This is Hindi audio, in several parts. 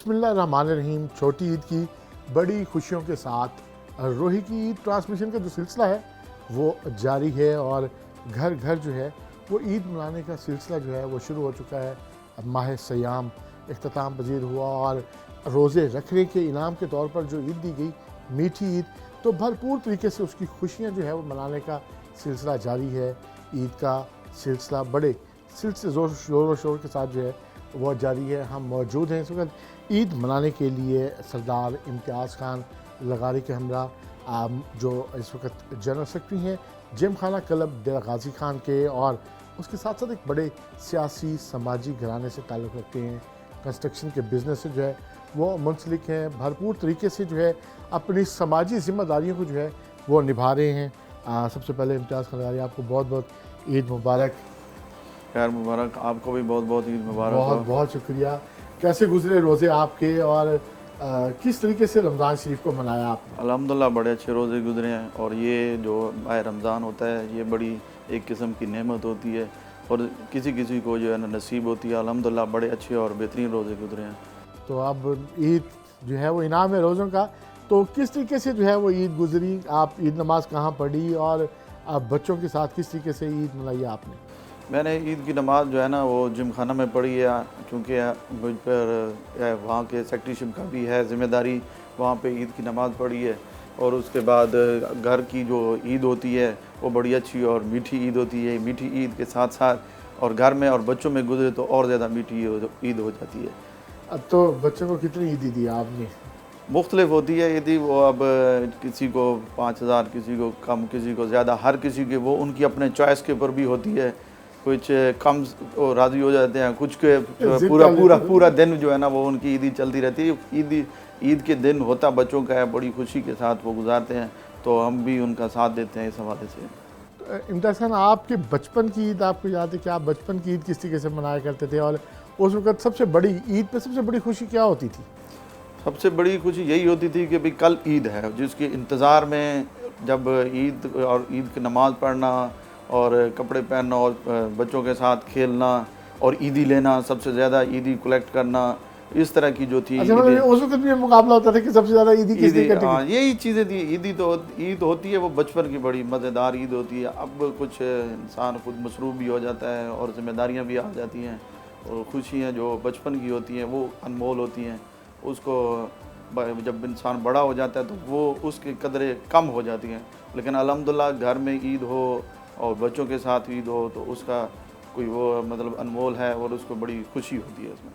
बिस्मिल्लाहिर्रहमानिर्रहीम। छोटी ईद की बड़ी खुशियों के साथ रोही की ईद ट्रांसमिशन का जो सिलसिला है वो जारी है और घर घर जो है वो ईद मनाने का सिलसिला जो है वो शुरू हो चुका है। अब माह सयाम इख्तिताम पजीर हुआ और रोज़े रखने के इनाम के तौर पर जो ईद दी गई मीठी ईद, तो भरपूर तरीके से उसकी खुशियाँ जो है वो मनाने का सिलसिला जारी है। ईद का सिलसिला बड़े सिलसिले ज़ोर शोर के साथ जो है वो जारी है। हम मौजूद हैं इस वक्त ईद मनाने के लिए सरदार इम्तियाज़ खान लगारी के हमरा, जो इस वक्त जनरल सेक्रेटरी हैं जिम खाना क्लब डेरा गाजी खान के, और उसके साथ साथ एक बड़े सियासी समाजी घराने से ताल्लुक़ रखते हैं। कंस्ट्रक्शन के बिज़नेस से जो है वो मुंसलिक हैं। भरपूर तरीके से जो है अपनी समाजी ज़िम्मेदारियों को जो है वो निभा रहे हैं। सबसे पहले इम्तियाज़ खान लगारी, आपको बहुत बहुत ईद मुबारक। खैर मुबारक, आपको भी बहुत बहुत ईद मुबारक। बहुत बहुत शुक्रिया। कैसे गुजरे रोज़े आपके और किस तरीके से रमज़ान शरीफ को मनाया आपने? अल्हम्दुलिल्लाह बड़े अच्छे रोज़े गुजरे हैं। और ये जो माह रमज़ान होता है ये बड़ी एक किस्म की नेमत होती है और किसी किसी को जो है ना नसीब होती है। अल्हम्दुलिल्लाह बड़े अच्छे और बेहतरीन रोज़े गुजरे हैं। तो अब ईद जो है वो इनाम है रोज़ों का, तो किस तरीके से जो है वो ईद गुजरी? आप ईद नमाज कहाँ पढ़ी और आप बच्चों के साथ किस तरीके से ईद मनाई आपने? मैंने ईद की नमाज़ जो है ना वो जिम खाना में पढ़ी है, क्योंकि मुझ पर वहाँ के सेक्रेटरीशिप का भी है ज़िम्मेदारी। वहाँ पे ईद की नमाज़ पढ़ी है और उसके बाद घर की जो ईद होती है वो बड़ी अच्छी और मीठी ईद होती है। मीठी ईद के साथ साथ और घर में और बच्चों में गुजरे तो और ज़्यादा मीठी ईद हो जाती है। अब तो बच्चों को कितनी ईदी दी आपने? मुख्तलिफ होती है ईदी, वो अब किसी को 5,000, किसी को कम, किसी को ज़्यादा, हर किसी के वो उनकी अपने चॉइस के ऊपर भी होती है। कुछ कम राज़ी हो जाते हैं, कुछ के पूरा दिन जो है ना वो उनकी ईदी चलती रहती है। ईद के दिन होता बच्चों का है, बड़ी खुशी के साथ वो गुजारते हैं, तो हम भी उनका साथ देते हैं इस हवाले से। तो इम्तियाज़ खान, आपके बचपन की ईद आपको याद है कि आप बचपन की ईद किस तरीके से मनाया करते थे और उस वक्त सबसे बड़ी ईद पे सबसे बड़ी खुशी क्या होती थी? सबसे बड़ी खुशी यही होती थी कि भाई कल ईद है, जिसके इंतज़ार में जब ईद और ईद की नमाज़ पढ़ना और कपड़े पहनना और बच्चों के साथ खेलना और ईदी लेना, सबसे ज़्यादा ईदी कलेक्ट करना, इस तरह की जो थी। अच्छा, मतलब उस वक्त भी मुकाबला होता था कि सबसे ज़्यादा ईदी किसने कटी? हाँ, यही चीज़ें थी। ईद होती है वो बचपन की बड़ी मज़ेदार ईद होती है। अब कुछ इंसान खुद मसरूफ़ भी हो जाता है और ज़िम्मेदारियाँ भी आ जाती हैं, और खुशियाँ जो बचपन की होती हैं वो अनमोल होती हैं। उसको जब इंसान बड़ा हो जाता है तो वो उसकी कदरें कम हो जाती हैं। लेकिन अल्हम्दुलिल्लाह घर में ईद हो और बच्चों के साथ ईद हो तो उसका कोई वो मतलब अनमोल है और उसको बड़ी खुशी होती है उसमें।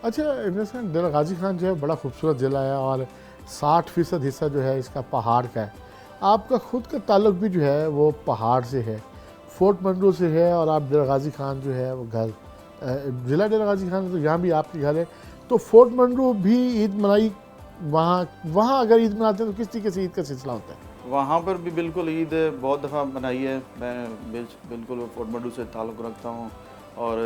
अच्छा इमरान खान, डेरा गाजी खान जो है बड़ा खूबसूरत ज़िला है और 60% हिस्सा जो है इसका पहाड़ का है। आपका खुद का ताल्लुक भी जो है वो पहाड़ से है, फोर्ट मंडो से है, और आप डेरा गाजी खान जो है वो घर ज़िला डेरा गाजी खान है तो यहाँ भी आपके घर है। तो फोर्ट मंडो भी ईद मनाई, वहाँ वहाँ अगर ईद मनाते हैं तो किस तरीके से ईद का सिलसिला होता है? वहाँ पर भी बिल्कुल ईद बहुत दफ़ा मनाई है। मैं बिल्कुल फोर्ट मंडू से ताल्लुक़ रखता हूँ और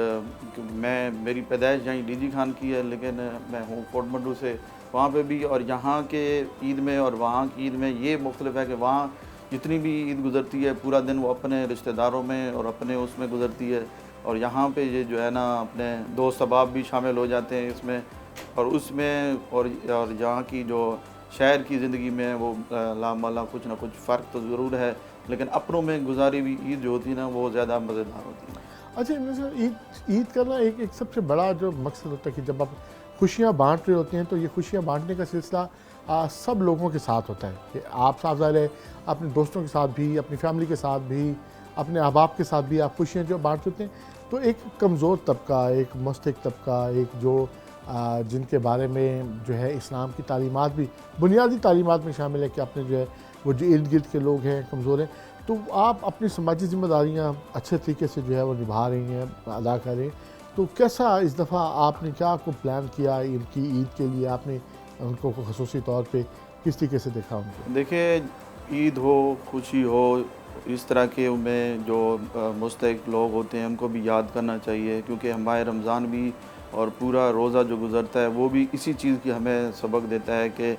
मेरी पैदाइश यहीं डीजी खान की है, लेकिन मैं हूँ फोर्ट मंडू से। वहाँ पे भी और यहाँ के ईद में और वहाँ की ईद में ये मुख्तलिफ है कि वहाँ जितनी भी ईद गुज़रती है पूरा दिन वो अपने रिश्तेदारों में और अपने उसमें गुज़रती है, और यहाँ पे ये जो है ना अपने दोस्त अहबाब भी शामिल हो जाते हैं इसमें और उसमें। और यहाँ की जो शहर की ज़िंदगी में वो लामला कुछ ना कुछ फ़र्क तो ज़रूर है, लेकिन अपनों में गुजारी हुई ईद जो होती है ना वो ज़्यादा मज़ेदार होती है। अच्छा इमरान साहब, ईद का ना एक सबसे बड़ा जो मकसद होता है कि जब आप खुशियाँ बांट रहे होते हैं तो ये खुशियाँ बांटने का सिलसिला सब लोगों के साथ होता है कि आप साफ ज़ाहिर है अपने दोस्तों के साथ भी, अपनी फैमिली के साथ भी, अपने अहबाब के साथ भी आप खुशियाँ जो बांट होते हैं। तो एक कमज़ोर तबका, एक मुस्तहिक तबका, एक जो जिनके बारे में जो है इस्लाम की तालीमात भी बुनियादी तालीमात में शामिल है कि अपने जो है वो जो इर्द गिर्द के लोग हैं कमज़ोर हैं, तो आप अपनी समाजी ज़िम्मेदारियाँ अच्छे तरीके से जो है वो निभा रही हैं, अदा कर रही हैं। तो कैसा इस दफ़ा आपने क्या को प्लान किया इनकी ईद के लिए? आपने उनको ख़ुसूसी तौर पे किस तरीके से देखा उनको? देखिए, ईद हो, खुशी हो, इस तरह के में जो मुस्तहिक लोग होते हैं उनको भी याद करना चाहिए, क्योंकि हमारे रमज़ान भी और पूरा रोज़ा जो गुज़रता है वो भी इसी चीज़ की हमें सबक देता है कि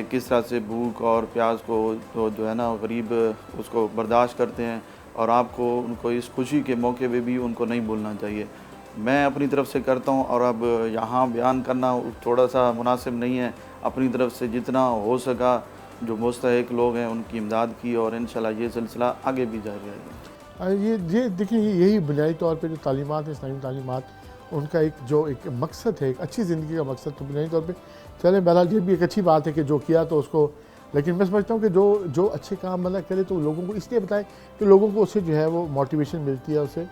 किस तरह से भूख और प्यास को तो जो है ना गरीब उसको बर्दाश्त करते हैं, और आपको उनको इस खुशी के मौके पे भी उनको नहीं भूलना चाहिए। मैं अपनी तरफ से करता हूँ और अब यहाँ बयान करना थोड़ा सा मुनासिब नहीं है। अपनी तरफ से जितना हो सका, जो मुस्तहिक लोग हैं उनकी इमदाद की, और इंशाल्लाह ये सिलसिला आगे भी जारी रहेगा। ये देखिए, यही बुनियादी तौर पे जो तालीमात है, इस्लामी तालीमात, उनका एक मकसद है, एक अच्छी ज़िंदगी का मकसद, तो बुनियादी तौर पे चलें। बहरहाल ये भी एक अच्छी बात है कि जो किया तो उसको, लेकिन मैं समझता हूँ कि जो अच्छे काम बंदा करे तो लोगों को इसलिए बताएं कि लोगों को उससे जो है वो मोटिवेशन मिलती है। उससे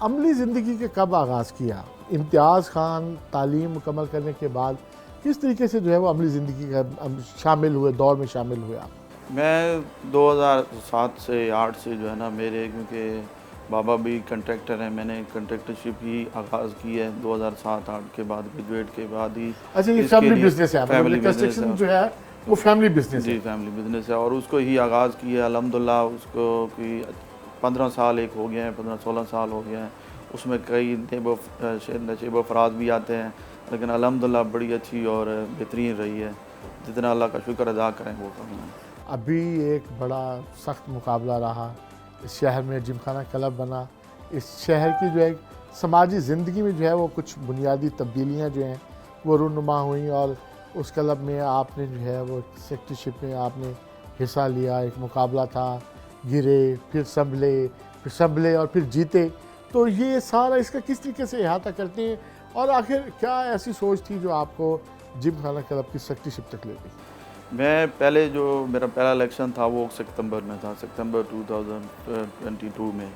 अमली ज़िंदगी के कब आगाज़ किया इम्तियाज़ खान तालीम मुकम्मल करने के बाद, किस तरीके से जो है वो अमली ज़िंदगी का शामिल हुए, दौर में शामिल हुए आप? मैं 2007 से 8 से जो है ना, मेरे क्योंकि बाबा भी कंट्रैक्टर हैं, मैंने कंट्रैक्टरशिप ही आगाज़ की है 2007-8 के बाद, ग्रेजुएट के बाद ही। अच्छा, ये इसके फैमिली लिए बिजनेस है, फैमिली कंस्ट्रक्शन बिजनेस जो है वो फैमिली बिजनेस जी, है। फैमिली बिजनेस है और उसको ही आगाज़ किया अल्हम्दुलिल्लाह। उसको कि 15 साल एक हो गए हैं, 15-16 साल हो गए हैं। उसमें कई नशेब अफराद भी आते हैं, लेकिन अल्हम्दुलिल्लाह बड़ी अच्छी और बेहतरीन रही है। जितना अल्लाह का शुक्र अदा करें वो कम है। अभी एक बड़ा सख्त मुकाबला रहा, इस शहर में जिमखाना क्लब बना, इस शहर की जो है समाजी ज़िंदगी में जो है वो कुछ बुनियादी तब्दीलियाँ जो हैं वो रूनुमा हुई, और उस क्लब में आपने जो है वो सेक्रेटरीशिप में आपने हिस्सा लिया। एक मुकाबला था, गिरे, फिर संभले और फिर जीते। तो ये सारा इसका किस तरीके से अहाता करते हैं, और आखिर क्या ऐसी सोच थी जो आपको जिमखाना क्लब की सेक्रेटरीशिप तक ले गई? मैं पहले जो मेरा पहला इलेक्शन था वो सितंबर में था, सितंबर 2022 में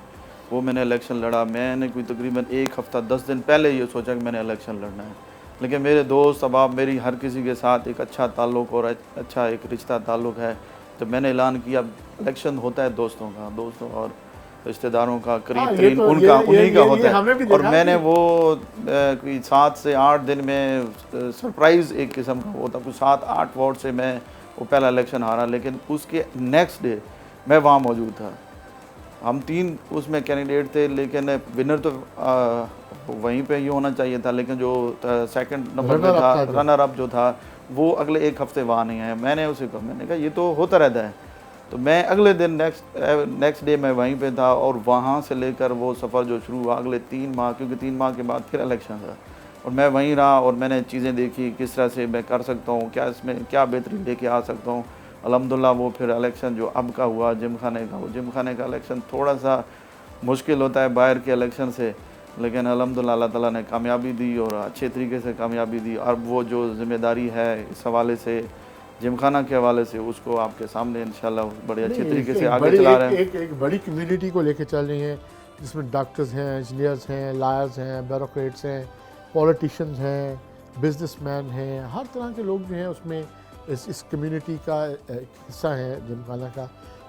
वो मैंने इलेक्शन लड़ा। मैंने कोई तकरीबन एक हफ़्ता 10 दिन पहले ये सोचा कि मैंने इलेक्शन लड़ना है, लेकिन मेरे दोस्त अहबाब, मेरी हर किसी के साथ एक अच्छा ताल्लुक़ और अच्छा एक रिश्ता ताल्लुक़ है। तो मैंने ऐलान किया, इलेक्शन होता है दोस्तों और रिश्तेदारों का, करीब ये तरीन तो उनका उन्हीं का ये होता हमने भी है। और देखा मैंने कि वो कोई 7 से 8 दिन में सरप्राइज़ एक किस्म का होता, कुछ 7-8 वोट से मैं वो पहला इलेक्शन हारा, लेकिन उसके नेक्स्ट डे मैं वहाँ मौजूद था। हम 3 उसमें कैंडिडेट थे, लेकिन विनर तो वहीं पे ही होना चाहिए था, लेकिन जो सेकंड नंबर पे था, रनर अप जो था, वो अगले एक हफ्ते वहाँ नहीं आया। मैंने उसे कहा, मैंने कहा ये तो होता रहता है। तो मैं अगले दिन नेक्स्ट डे मैं वहीं पे था, और वहाँ से लेकर वो सफ़र जो शुरू हुआ अगले 3 माह, क्योंकि 3 माह के बाद फिर इलेक्शन था, और मैं वहीं रहा और मैंने चीज़ें देखी किस तरह से मैं कर सकता हूँ, क्या इसमें क्या बेहतरी लेके आ सकता हूँ। अल्हम्दुलिल्लाह वो फिर इलेक्शन जो अब का हुआ जिमखाने का, वो जिमखाने का इलेक्शन थोड़ा सा मुश्किल होता है बाहर के इलेक्शन से, लेकिन अल्हम्दुलिल्लाह अल्लाह ताला ने कामयाबी दी और अच्छे तरीके से कामयाबी दी। और वो जो ज़िम्मेदारी है इस हवाले से, जिमखाना के हवाले से, उसको आपके सामने इंशाल्लाह बड़े अच्छे तरीके से आगे चला रहे हैं। एक बड़ी कम्युनिटी को लेकर चल रही हैं, जिसमें डॉक्टर्स हैं, इंजीनियर्स हैं, लॉयर्स हैं, ब्यूरोक्रेट्स हैं, पॉलिटिशियंस हैं, बिजनेसमैन हैं, हर तरह के लोग जो हैं उसमें इस कम्युनिटी का एक हिस्सा है जिमखाना का।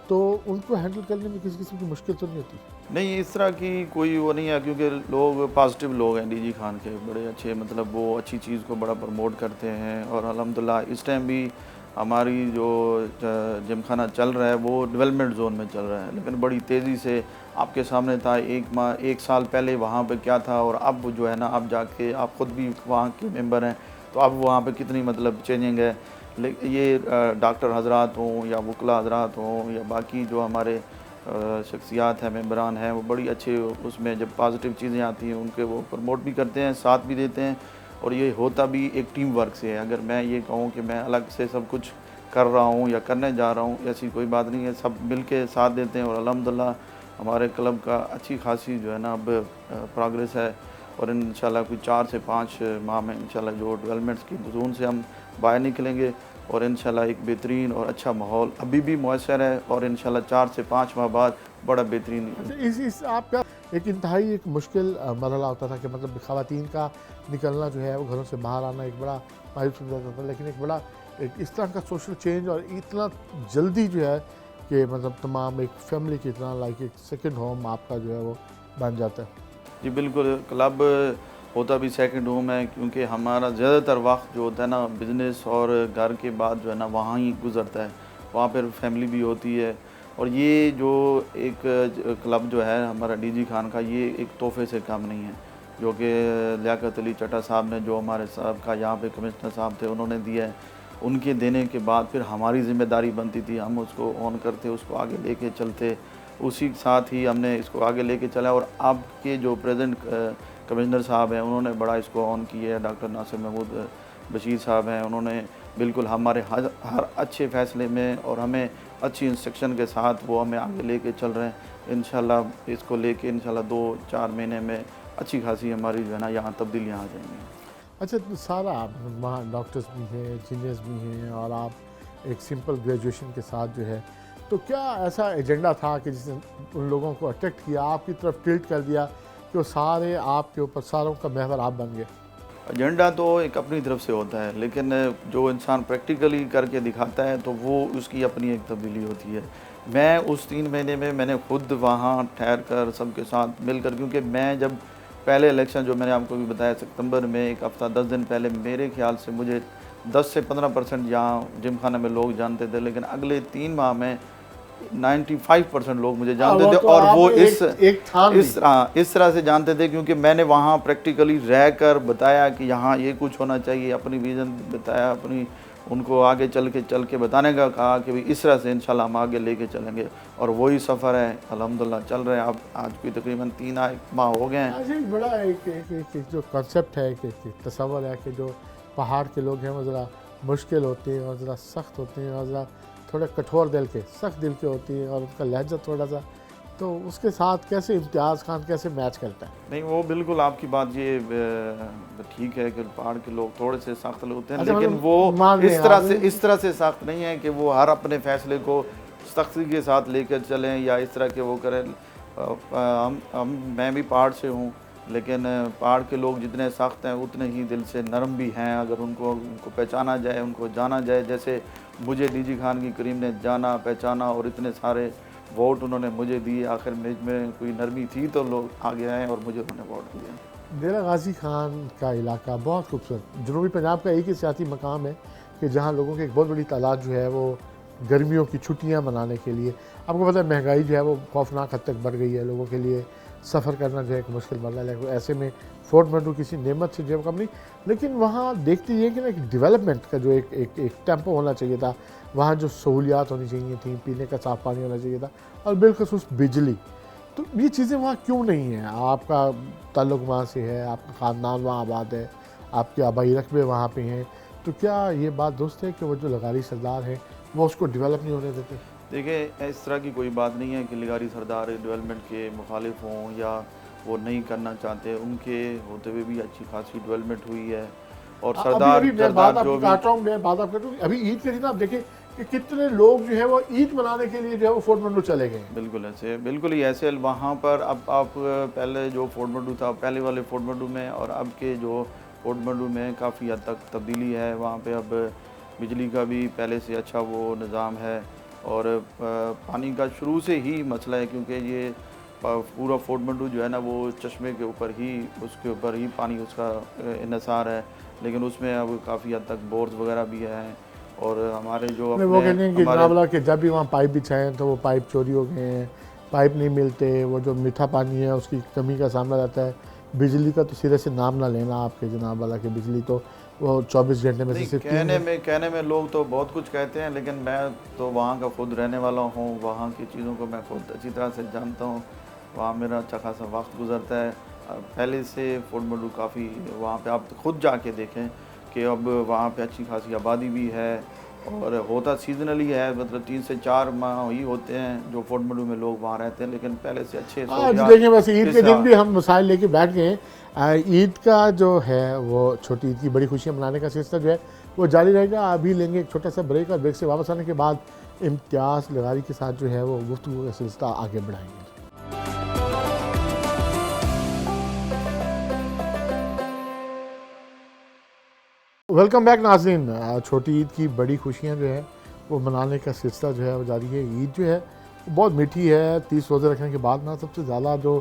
तो उनको हैंडल करने में किसी किस्म की मुश्किल तो नहीं होती? नहीं, इस तरह की कोई वो नहीं है, क्योंकि लोग पॉजिटिव लोग हैं डीजी खान के, बड़े अच्छे, मतलब वो अच्छी चीज़ को बड़ा प्रमोट करते हैं। और अल्हम्दुलिल्लाह इस टाइम भी हमारी जो जिमखाना चल रहा है वो डेवलपमेंट जोन में चल रहा है, लेकिन बड़ी तेज़ी से आपके सामने था। एक साल पहले वहाँ पे क्या था, और अब जो है ना, अब जाके आप ख़ुद भी वहाँ के मेंबर हैं, तो अब वहाँ पे कितनी मतलब चेंजिंग है। लेकिन ये डॉक्टर हजरात हों या वकला हजरात हों या बाकी जो हमारे शख्सियात हैं, मेंबरान हैं, वो बड़ी अच्छे उसमें जब पॉजिटिव चीज़ें आती हैं उनके वो प्रमोट भी करते हैं, साथ भी देते हैं। और ये होता भी एक टीम वर्क से है। अगर मैं ये कहूँ कि मैं अलग से सब कुछ कर रहा हूँ या करने जा रहा हूँ, ऐसी कोई बात नहीं है। सब मिल के साथ देते हैं और अल्हम्दुलिल्लाह हमारे क्लब का अच्छी खासी जो है ना अब प्रोग्रेस है। और इंशाल्लाह कोई 4 से 5 माह में इंशाल्लाह जो डेवलपमेंट्स की जोन से हम बाहर निकलेंगे, और इंशाल्लाह एक बेहतरीन और अच्छा माहौल अभी भी मौसर है, और इंशाल्लाह 4 से 5 माह बाद बड़ा बेहतरीन। अच्छा, इस आपका एक इंतहाई एक मुश्किल मरहला होता था कि मतलब ख़वातीन का निकलना जो है वो घरों से बाहर आना एक बड़ा मायूस हो जाता था, लेकिन एक बड़ा एक इस तरह का सोशल चेंज और इतना जल्दी जो है कि मतलब तमाम एक फैमिली की तरह लाइक एक सेकंड होम आपका जो है वो बन जाता है। जी बिल्कुल, क्लब होता भी सेकंड होम है, क्योंकि हमारा ज़्यादातर वक्त जो होता है ना बिज़नेस और घर के बाद जो है ना वहाँ ही गुज़रता है, वहाँ पर फैमिली भी होती है। और ये जो एक क्लब जो है हमारा डीजी खान का, ये एक तोहफे से कम नहीं है, जो कि लियाकत अली चट्टा साहब ने, जो हमारे साहब का यहाँ पे कमिश्नर साहब थे, उन्होंने दिया है। उनके देने के बाद फिर हमारी ज़िम्मेदारी बनती थी, हम उसको ऑन करते, उसको आगे लेके चलते, उसी के साथ ही हमने इसको आगे लेके चला। और अब के जो प्रेजेंट कमिश्नर साहब हैं, उन्होंने बड़ा इसको ऑन किया है। डॉक्टर नासिर महमूद बशीर साहब हैं, उन्होंने बिल्कुल हमारे हर अच्छे फ़ैसले में और हमें अच्छी इंस्ट्रक्शन के साथ वो हमें आगे लेके चल रहे हैं। इंशाल्लाह इसको लेके इंशाल्लाह 2-4 महीने में अच्छी खासी हमारी जो है ना यहाँ तब्दीलियाँ आ जाएंगी। अच्छा, तो सारा आप वहाँ डॉक्टर्स भी हैं, इंजीनियर्स भी हैं और आप एक सिंपल ग्रेजुएशन के साथ जो है, तो क्या ऐसा एजेंडा था कि जिसने उन लोगों को अट्रैक्ट किया, आपकी तरफ टिल्ट कर दिया कि वो सारे आपके ऊपर सारों का महवर आप बन गए? एजेंडा तो एक अपनी तरफ से होता है, लेकिन जो इंसान प्रैक्टिकली करके दिखाता है तो वो उसकी अपनी एक तब्दीली होती है। मैं उस 3 महीने में मैंने खुद वहाँ ठहर कर सबके साथ मिलकर, क्योंकि मैं जब पहले इलेक्शन जो मैंने आपको भी बताया सितंबर में, एक हफ़्ता 10 दिन पहले मेरे ख्याल से मुझे 10 से 15% यहाँ जिमखाना में लोग जानते थे, लेकिन अगले 3 माह में 95% लोग मुझे जानते थे। तो और वो एक इस तरह से जानते थे क्योंकि मैंने वहाँ प्रैक्टिकली रह कर बताया कि यहाँ ये कुछ होना चाहिए, अपनी विज़न बताया, अपनी उनको आगे चल के बताने का कहा कि भाई इस तरह से इंशाल्लाह हम आगे लेके चलेंगे। और वही सफ़र है, अल्हम्दुलिल्लाह चल रहे हैं। अब आज भी तकरीबन 3 माह हो गए हैं। अच्छा, बड़ा एक जो कॉन्सेप्ट है, एक तस्वर है कि जो पहाड़ के लोग हैं वो ज़रा मुश्किल होते हैं और ज़रा सख्त होते हैं और ज़रा थोड़े कठोर दिल के, सख्त दिल के होती हैं और उनका लहजा थोड़ा सा, तो उसके साथ कैसे इम्तियाज़ खान कैसे मैच करता है? नहीं, वो बिल्कुल आपकी बात ये ठीक है कि पहाड़ के लोग थोड़े से सख्त होते हैं, अच्छा, लेकिन वो इस तरह से सख्त नहीं है कि वो हर अपने फैसले को सख्ती के साथ लेकर चलें या इस तरह के वो करें। मैं भी पहाड़ से हूँ, लेकिन पहाड़ के लोग जितने सख्त हैं उतने ही दिल से नरम भी हैं। अगर उनको पहचाना जाए, उनको जाना जाए, जैसे मुझे डीजी खान की करीम ने जाना पहचाना और इतने सारे वोट उन्होंने मुझे दिए, आखिर में कोई नरमी थी तो लोग आगे आए और मुझे उन्होंने वोट दिया। डेरा गाजी खान का इलाका बहुत खूबसूरत, जनूबी पंजाब का एक ही सियासी मकाम है कि जहाँ लोगों की एक बहुत बड़ी तादाद जो है वो गर्मियों की छुट्टियाँ मनाने के लिए, आपको पता है महंगाई जो है वो खौफनाक हद तक बढ़ गई है, लोगों के लिए सफ़र करना जो है एक मुश्किल मरला है। ऐसे में फोर्ट मंडू किसी नेमत से जो कम नहीं, लेकिन वहाँ देखते ये कि ना एक डेवलपमेंट का जो एक टेम्पो होना चाहिए था, वहाँ जो सहूलियात होनी चाहिए थी, पीने का साफ़ पानी होना चाहिए था और बिलखसूस बिजली, तो ये चीज़ें वहाँ क्यों नहीं हैं? आपका ताल्लुक़ वहाँ से है, आपका ख़ानदान वहाँ आबाद है, आपके आबाई रकबे वहाँ पे हैं, तो क्या ये बात दुरुस्त है कि वो जो लगारी सरदार हैं वो उसको डेवलप नहीं होने देते? देखिए, इस तरह की कोई बात नहीं है कि लगारी सरदार डेवलपमेंट के मुखालिफ हों या वो नहीं करना चाहते। उनके होते हुए भी अच्छी खासी डेवलपमेंट हुई है। और सरदार अभी ईद के दिन आप देखें कि कितने लोग जो है वो ईद मनाने के लिए जो है वो फोर्ट मंडू चले गए। बिल्कुल ही ऐसे वहाँ पर अब आप पहले जो फोर्ट मंडू था, पहले वाले फोर्ट मंडू में और अब के जो फोर्ट मंडू में काफ़ी हद तक तब्दीली है। वहाँ पे अब बिजली का भी पहले से अच्छा वो निज़ाम है और पानी का शुरू से ही मसला है, क्योंकि ये पूरा फोर्ट मंडू जो है ना वो चश्मे के ऊपर ही, उसके ऊपर ही पानी उसका इन्हिसार है, लेकिन उसमें अब काफ़ी हद तक बोर्स वगैरह भी हैं। और हमारे जो वो कहते हैं कि जनाब कि जब भी वहाँ पाइप बिछाएँ तो वो पाइप चोरी हो गए हैं, पाइप नहीं मिलते, वो जो मीठा पानी है उसकी कमी का सामना रहता है। बिजली का तो सिरे से नाम ना लेना आपके जनाब वाला कि बिजली तो वो 24 घंटे में से सिर्फ कहने में लोग तो बहुत कुछ कहते हैं, लेकिन मैं तो वहाँ का खुद रहने वाला हूँ, वहाँ की चीज़ों को मैं खुद अच्छी तरह से जानता हूँ। वहाँ मेरा अच्छा खासा वक्त गुजरता है। पहले से फोर्ट मंडू काफ़ी, वहाँ पे आप खुद जाके देखें कि अब वहाँ पे अच्छी खासी आबादी भी है और होता सीजनली है, मतलब 3 से 4 माह ही होते हैं जो फोर्ट मंडू में लोग वहाँ रहते हैं, लेकिन पहले से अच्छे देखिए बस ईद के दिन भी हम मसाइल लेके बैठ गए। ईद का जो है वो छोटी ईद की बड़ी खुशियाँ मनाने का सिलसिला जो है वो जारी रहेगा। अभी लेंगे एक छोटा सा ब्रेक और ब्रेक से वापस आने के बाद इम्तियाज़ लगारी के साथ जो है वो गुफ्तगू का सिलसिला आगे बढ़ाएंगे। वेलकम बैक नाज़रीन। छोटी ईद की बड़ी खुशियाँ जो है वो मनाने का सिलसिला जो है वो जारी है। ईद जो है वो बहुत मीठी है। 30 रोज़े रखने के बाद ना सबसे ज़्यादा जो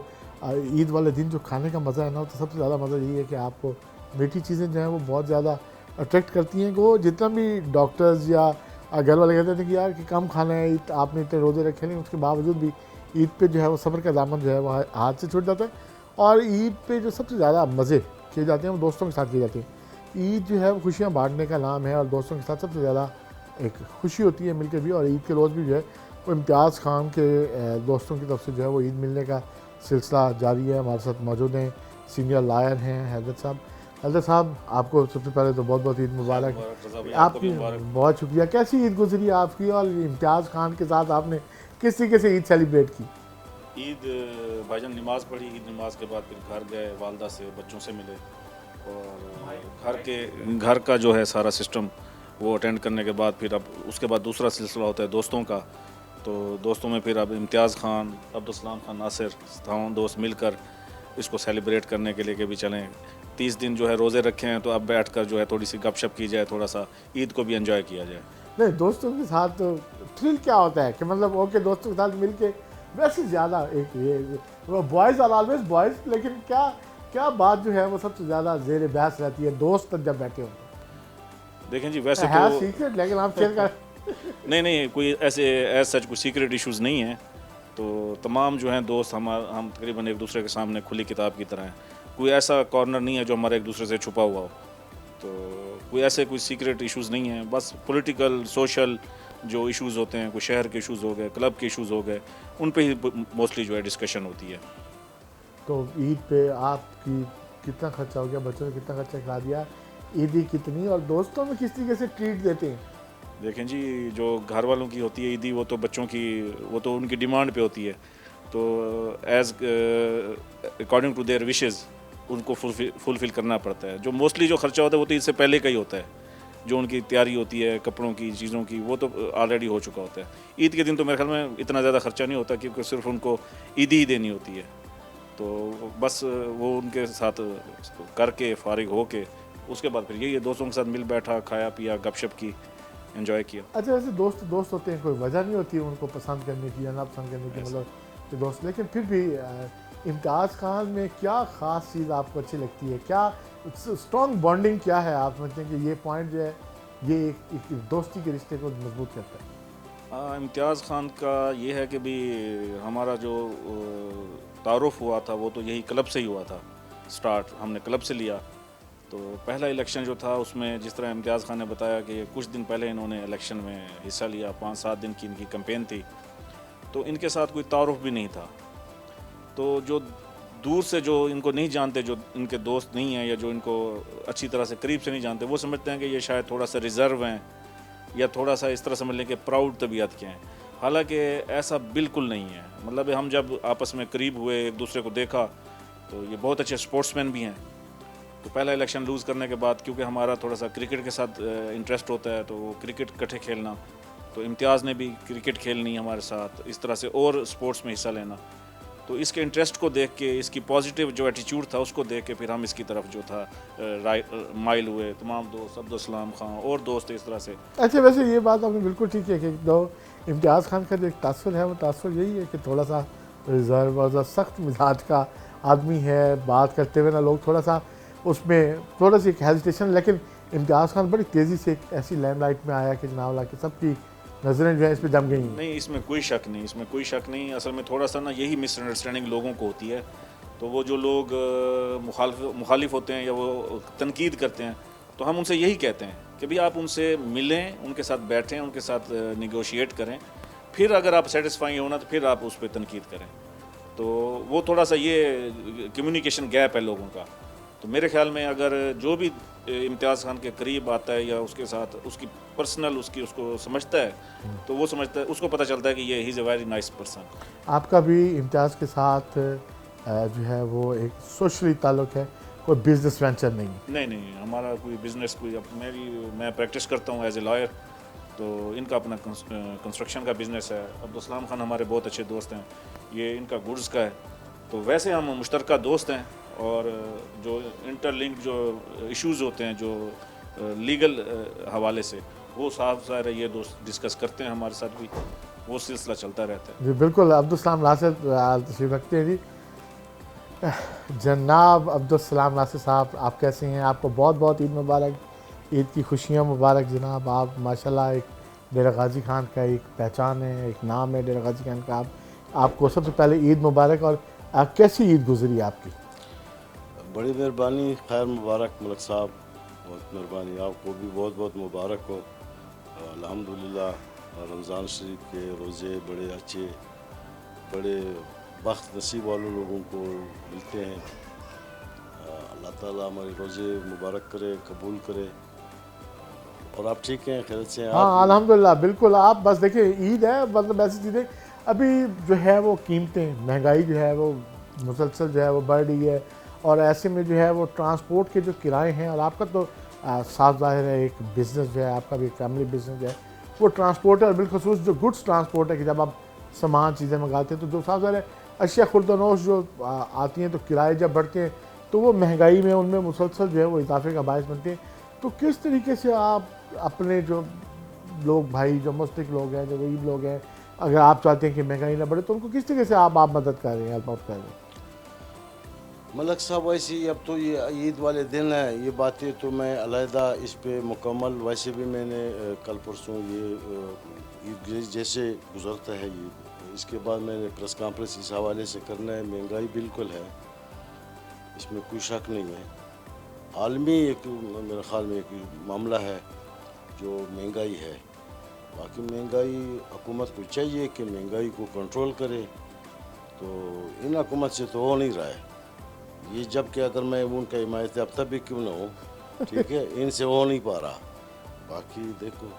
ईद वाले दिन जो खाने का मज़ा है ना, तो सबसे ज़्यादा मज़ा यही है कि आपको मीठी चीज़ें जो हैं वो बहुत ज़्यादा अट्रैक्ट करती हैं। वो जितना भी डॉक्टर्स या घर वाले कहते थे कि यार कि कम खाना है, ईद आपने इतने रोज़े रखे नहीं, उसके बावजूद भी ईद पे जो है वो सब्र का दामन जो है वो हाथ से छूट जाता है। और ईद पे जो सबसे ज़्यादा मज़े किए जाते हैं वो दोस्तों के साथ किए जाते हैं। ईद जो है वो खुशियाँ बांटने का नाम है और दोस्तों के साथ सबसे ज़्यादा एक खुशी होती है मिलकर भी। और ईद के रोज़ भी जो है वो इम्तियाज़ खान के दोस्तों की तरफ से जो है वो ईद मिलने का सिलसिला जारी है। हमारे साथ मौजूद हैं सीनियर लॉयर हैं हैदर साहब। हैदर साहब, आपको सबसे पहले तो बहुत बहुत ईद मुबारक। आपकी बहुत शुक्रिया। कैसी ईद गुजरी आपकी, और इम्तियाज़ खान के साथ आपने किस तरीके से ईद सेलिब्रेट की? ईद भाईजान नमाज़ पढ़ी, ईद नमाज के बाद फिर घर गए, वालदा से बच्चों से मिले, और घर का जो है सारा सिस्टम वो अटेंड करने के बाद फिर अब उसके बाद दूसरा सिलसिला होता है दोस्तों का। तो दोस्तों में फिर अब इम्तियाज़ खान, अब्दुल खान, नासिर, तमाम दोस्त मिलकर इसको सेलिब्रेट करने के लिए कि भी चलें 30 दिन जो है रोज़े रखे हैं, तो अब बैठकर जो है थोड़ी सी गपशप की जाए, थोड़ा सा ईद को भी एंजॉय किया जाए। नहीं, दोस्तों के साथ तो थ्रिल क्या होता है कि मतलब ओके दोस्तों के साथ मिलके वैसे ज़्यादा एक ये बॉयज़ आर ऑलवेज बॉयज़, लेकिन क्या क्या बात जो है वो सबसे ज़्यादा जेर बहस रहती है दोस्त जब बैठे होते हैं? देखें जी, वैसे है तो सीक्रेट, लेकिन आप शेयर कर नहीं कोई ऐसे एज सच कोई सीक्रेट इश्यूज़ नहीं है। तो तमाम जो हैं दोस्त हम तकरीबन एक दूसरे के सामने खुली किताब की तरह हैं। कोई ऐसा कॉर्नर नहीं है जो हमारा एक दूसरे से छुपा हुआ हो। तो कोई सीक्रेट इश्यूज़ नहीं है। बस पॉलिटिकल सोशल जो इश्यूज़ होते हैं, कोई शहर के इश्यूज़ हो गए, क्लब के इश्यूज़ हो गए, उन पे ही मोस्टली जो है डिस्कशन होती है। तो ईद पे आपकी कितना खर्चा हो गया, बच्चों ने कितना खर्चा करा दिया, ईदी कितनी, और दोस्तों में किस तरीके से ट्रीट देते हैं? देखें जी, जो घर वालों की होती है ईदी, वो तो बच्चों की, वो तो उनकी डिमांड पे होती है। तो as according to their wishes उनको फुलफ़िल करना पड़ता है। जो मोस्टली जो खर्चा होता है वो तो इससे पहले का ही होता है। जो उनकी तैयारी होती है कपड़ों की, चीज़ों की, वो तो ऑलरेडी हो चुका होता है। ईद के दिन तो मेरे ख्याल में इतना ज़्यादा खर्चा नहीं होता, क्योंकि सिर्फ उनको ईदी ही देनी होती है। तो बस वो उनके साथ करके फ़ारिग होके उसके बाद फिर यही है, दोस्तों के साथ मिल बैठा, खाया पिया, गपशप की, एंजॉय किया। अच्छा, वैसे दोस्त दोस्त होते हैं, कोई वजह नहीं होती है उनको पसंद करने की या ना पसंद करने की, मतलब तो दोस्त, लेकिन फिर भी इम्तियाज़ खान में क्या ख़ास चीज़ आपको अच्छी लगती है? क्या स्ट्रॉन्ग बॉन्डिंग क्या है, आप समझते हैं कि ये पॉइंट जो है ये एक दोस्ती के रिश्ते को मजबूत करता है? इम्तियाज़ खान का ये है कि भी हमारा जो तारुफ हुआ था वो तो यही क्लब से ही हुआ था। स्टार्ट हमने क्लब से लिया। तो पहला इलेक्शन जो था उसमें जिस तरह इम्तियाज़ खान ने बताया कि कुछ दिन पहले इन्होंने इलेक्शन में हिस्सा लिया, 5-7 दिन की इनकी कैंपेन थी, तो इनके साथ कोई तारुफ भी नहीं था। तो जो दूर से जो इनको नहीं जानते, जो इनके दोस्त नहीं हैं या जो इनको अच्छी तरह से करीब से नहीं जानते, वो समझते हैं कि ये शायद थोड़ा सा रिज़र्व हैं या थोड़ा सा इस तरह समझ लें कि प्राउड तबीयत के हैं। हालांकि ऐसा बिल्कुल नहीं है। मतलब हम जब आपस में करीब हुए, एक दूसरे को देखा, तो ये बहुत अच्छे स्पोर्ट्समैन भी हैं। तो पहला इलेक्शन लूज़ करने के बाद, क्योंकि हमारा थोड़ा सा क्रिकेट के साथ इंटरेस्ट होता है, तो वो क्रिकेट इकट्ठे खेलना, तो इम्तियाज़ ने भी क्रिकेट खेलनी हमारे साथ, इस तरह से और स्पोर्ट्स में हिस्सा लेना। तो इसके इंटरेस्ट को देख के, इसकी पॉजिटिव जो एटीट्यूड था उसको देख के फिर हम इसकी तरफ जो था माइल हुए। तमाम दोस्त, अब्दुल खान और दोस्त इस तरह से। अच्छा, वैसे ये बात आपने बिल्कुल ठीक है कि जो इम्तियाज़ खान का जो एक तासुर है, वो तासुर यही है कि थोड़ा सा रिज़र्व और सख्त मिजाज का आदमी है। बात करते हुए ना लोग थोड़ा सा उसमें थोड़ा सी एक हेजिटेशन, लेकिन इम्तियाज़ खान बड़ी तेज़ी से एक ऐसी लैमलाइट में आया कि जनाब ला के सबकी नज़रें जो है इस पर जम गई। नहीं, इसमें कोई शक नहीं, इसमें कोई शक नहीं। असल में थोड़ा सा ना यही मिसअंडरस्टैंडिंग लोगों को होती है। तो वो जो लोग मुखालिफ होते हैं या वो तनकीद करते हैं, तो हम उनसे यही कहते हैं कि भाई आप उनसे मिलें, उनके साथ बैठें, उनके साथ निगोशिएट करें, फिर अगर आप सेटिस्फाई होना तो फिर आप उस पर तनकीद करें। तो वो थोड़ा सा ये कम्युनिकेशन गैप है लोगों का। तो मेरे ख्याल में अगर जो भी इम्तियाज़ खान के करीब आता है या उसके साथ उसकी पर्सनल उसको समझता है, तो वो समझता है, उसको पता चलता है कि ये he is a very nice person. आपका भी इम्तियाज़ के साथ जो है वो एक सोशली ताल्लुक़ है, कोई बिजनेस वेंचर नहीं? नहीं, हमारा कोई बिज़नेस, मैं प्रैक्टिस करता हूँ एज ए लॉयर, तो इनका अपना कंस्ट्रक्शन का बिज़नेस है। अब्दुल खान हमारे बहुत अच्छे दोस्त हैं, ये इनका गुड्स का है। तो वैसे हम मुश्तरका दोस्त हैं, और जो इंटरलिंक जो इश्यूज़ होते हैं जो लीगल हवाले से, वो साफ ज़ाहिर है ये दोस्त डिस्कस करते हैं हमारे साथ भी, वो सिलसिला चलता रहता है। जी बिल्कुल। अब्दुल नासिर तशरीफ़ रखते हैं जी। जनाब अब्दुल नासिर साहब, आप कैसे हैं? आपको बहुत बहुत ईद मुबारक, ईद की खुशियाँ मुबारक जनाब। आप माशाल्लाह एक डेरा गाजी खान का एक पहचान है, एक नाम है डेरा गाजी खान का। आपको सबसे पहले ईद मुबारक। और कैसी ईद गुजरी आपकी? बड़ी मेहरबानी, खैर मुबारक मलक साहब, बहुत मेहरबानी। आपको भी बहुत बहुत मुबारक हो। अल्हम्दुलिल्लाह रमज़ान शरीफ के रोज़े बड़े अच्छे, बड़े बख्त नसीब वालों लोगों को मिलते हैं। अल्लाह ताला हमारे रोज़े मुबारक करे, कबूल करे। और आप ठीक हैं, खैरियत से हैं? हाँ अल्हम्दुलिल्लाह बिल्कुल। आप बस देखिए ईद है, मतलब ऐसी चीज़ें अभी जो है वो कीमतें, महंगाई जो है वो मुसलसल जो है वो बढ़ रही है, और ऐसे में जो है वो ट्रांसपोर्ट के जो किराए हैं, और आपका तो साफ ज़ाहिर है एक बिज़नेस जो है, आपका भी एक फैमिली बिज़नेस जो है वो ट्रांसपोर्ट है, और बिलखसूस जो गुड्स ट्रांसपोर्ट है कि जब आप सामान चीज़ें मंगाते हैं तो जो साफ ज़ाहिर है अशिया खुर्दनोश जो आती हैं, तो किराए जब बढ़ते हैं तो वो महंगाई में उनमें मुसलसल जो है वो इजाफे का बायस बनते हैं। तो किस तरीके से आप अपने जो लोग भाई जो मुस्लिक लोग हैं, जो गरीब लोग हैं, अगर आप चाहते हैं कि महंगाई ना बढ़े तो उनको किस तरीके से आप मदद कर रहे हैं, हेल्प आउट कर रहे हैं? मलक साहब वैसे ही अब तो ये ईद वाले दिन है, ये बातें तो मैं अलहदा इस पे मुकम्मल, वैसे भी मैंने कल परसों ये ईद जैसे गुजरता है ये, इसके बाद मैंने प्रेस कॉन्फ्रेंस इस हवाले से करना है। महंगाई बिल्कुल है, इसमें कोई शक नहीं है। आलमी एक मेरे ख़्याल में एक मामला है जो महंगाई है। बाकी महंगाई हुकूमत को चाहिए कि महंगाई को कंट्रोल करे, तो इन हुकूमत से तो हो नहीं रहा है ये, जबकि अगर मैं उनका हिमायत याफ्ता भी क्यों ना हो, ठीक है, इनसे हो नहीं पा रहा। बाकी देखो।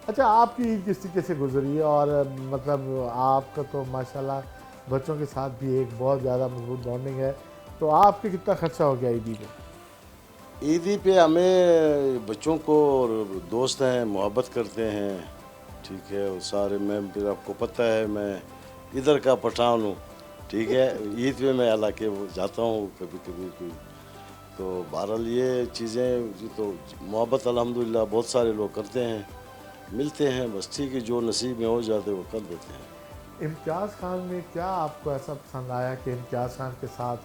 अच्छा, आपकी ईद किस तरीके से गुजरी है? और मतलब आपका तो माशाल्लाह बच्चों के साथ भी एक बहुत ज़्यादा मजबूत बॉन्डिंग है, तो आपके कितना खर्चा हो गया ईदी पे? ईदी पे हमें बच्चों को और दोस्त हैं, मोहब्बत करते हैं, ठीक है, और सारे मैं फिर आपको पता है मैं इधर का पठान हूँ, ठीक है। ईद पे मैं हालांकि जाता हूँ कभी कभी तो बहरहाल ये चीज़ें तो मोहब्बत अल्हम्दुलिल्लाह बहुत सारे लोग करते हैं, मिलते हैं, बस ठीक है, जो नसीब में हो जाते वो कर देते हैं। इम्तियाज़ खान में क्या आपको ऐसा पसंद आया कि इम्तियाज़ खान के साथ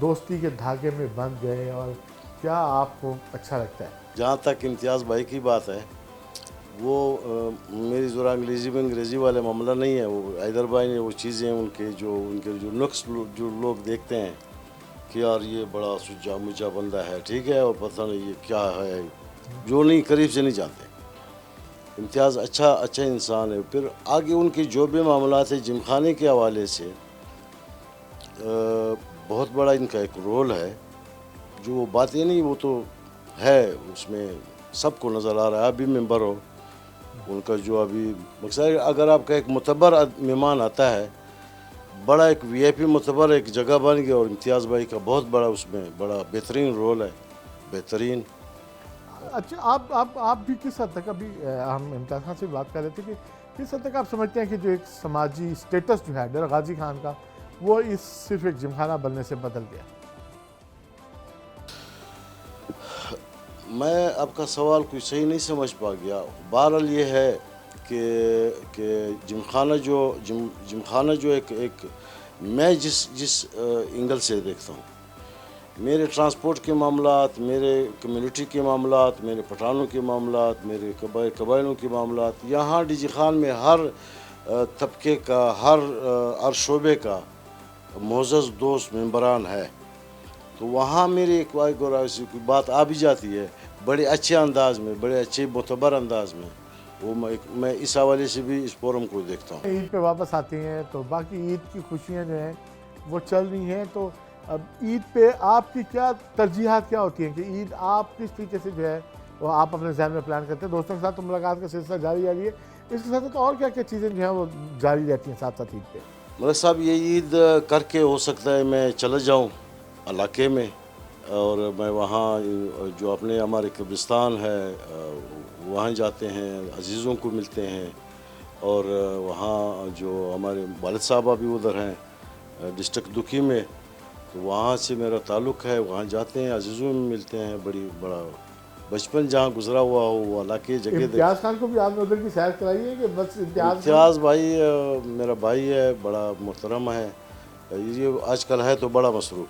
दोस्ती के धागे में बंध गए, और क्या आपको अच्छा लगता है? जहाँ तक इम्तियाज़ भाई की बात है, वो मेरी ज़रा अंग्रेज़ी वाले मामला नहीं है। वो हैदर भाई ने वो चीज़ें उनके जो नुक्स जो लोग देखते हैं कि यार ये बड़ा सुजा मुजा बंदा है, ठीक है, और पता नहीं ये क्या है, जो नहीं करीब से नहीं जानते। इम्तियाज़ अच्छा इंसान है। फिर आगे उनके जो भी मामला थे जिमखाने के हवाले से बहुत बड़ा इनका एक रोल है, जो वो बातें नहीं वो तो है, उसमें सबको नज़र आ रहा है। अभी मेंबर हो उनका जो अभी मकसद, अगर आपका एक मुतबर मेहमान आता है, बड़ा एक वीआईपी मुतबर एक जगह बन गया, और इम्तियाज़ भाई का बहुत बड़ा उसमें बड़ा बेहतरीन रोल है, बेहतरीन। अच्छा, आप भी किस हद तक, अभी हम इम्तियाज़ खान से बात कर रहे थे कि किस हद तक आप समझते हैं कि जो एक समाजी स्टेटस जो है डर गाजी खान का, वो इस सिर्फ एक जिमखाना बनने से बदल गया? मैं आपका सवाल कोई सही नहीं समझ पा गया। बहरहाल ये है कि जिमखाना जो एक मैं जिस एंगल से देखता हूँ, मेरे ट्रांसपोर्ट के मामलात, मेरे कम्युनिटी के मामलात, मेरे पठानों के मामलात, मेरे कबायलों के मामलात, यहाँ डीजी खान में हर तबके का, हर शोबे का मोअज़्ज़ज़ दोस्त मेंबरान है, तो वहाँ मेरी एक कोई बात आ भी जाती है बड़े अच्छे अंदाज में, बड़े अच्छे मुतबर अंदाज में, वो मैं इस हवाले से भी इस फोरम को देखता हूँ। ईद पे वापस आते हैं तो बाकी ईद की खुशियाँ जो हैं वो चल रही हैं, तो अब ईद पे आपकी क्या तरजीहात क्या होती हैं कि ईद आप किस तरीके से जो है वो आप अपने जहन में प्लान करते हैं? दोस्तों के साथ तो मुलाकात का सिलसिला जारी है, इसके साथ तो और क्या क्या चीज़ें जो हैं वो जारी रहती हैं साथ साथ ईद पे? मतलब साहब ये ईद करके हो सकता है मैं चला जाऊँ इलाके में, और मैं वहाँ जो अपने हमारे कब्रिस्तान है वहाँ जाते हैं, अजीज़ों को मिलते हैं, और वहाँ जो हमारे वालिद साहबा भी उधर हैं डिस्ट्रिक्ट दुखी में, तो वहाँ से मेरा ताल्लुक़ है, वहाँ जाते हैं, अजीज़ों में मिलते हैं। बड़ा बचपन जहाँ गुजरा हुआ हो वो इलाके जगह। इम्तियाज़ खान को भी आपने उधर की सैर कराई है कि बस इम्तियाज़ भाई मेरा भाई है, बड़ा मोहतरम है, ये आजकल है तो बड़ा मसरूफ़,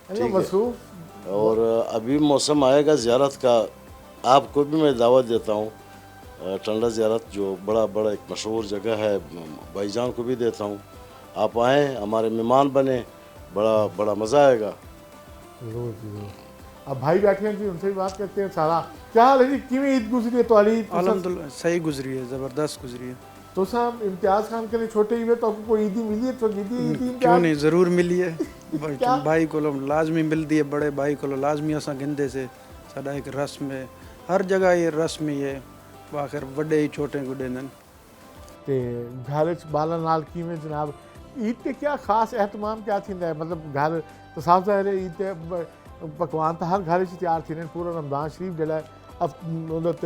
ठीक है, और अभी मौसम आएगा ज़ियारत का, आपको भी मैं दावत देता हूँ टंडा ज़ियारत, जो बड़ा एक मशहूर जगह है, भाईजान को भी देता हूँ, आप आएँ, हमारे मेहमान बने, बड़ा मज़ा आएगा। अब भाई बैठे हैं जी, उनसे भी बात करते हैं। सारा क्या हाल है जी, किवें ईद गुजरी है तुम्हारी? अल्हम्दुलिल्लाह सही गुजरी है, ज़बरदस्त गुजरी है। तो साहब इम्तियाज़ खान के लिए छोटे ही हुए तो आपको कोई ईदी मिली है तो ईदी ईदी क्यों इम्तियाज़ नहीं ज़रूर मिली है क्या? भाई को लाजमी मिलती है बड़े भाई को लाजमी असा गिंदे से साडा एक रस्म है हर जगह ये रस्म ही है आखिर बड़े ही छोटे को देंदन ते घर च बालन नाल किवें जनाब ईद ते क्या खास एहतमाम क्या थींदा है मतलब घर तो साफ ज़ाहिर है ईद ते पकवान तो हर घर च तैयार थींदे पूरा रमज़ान शरीफ जेह्ड़ा है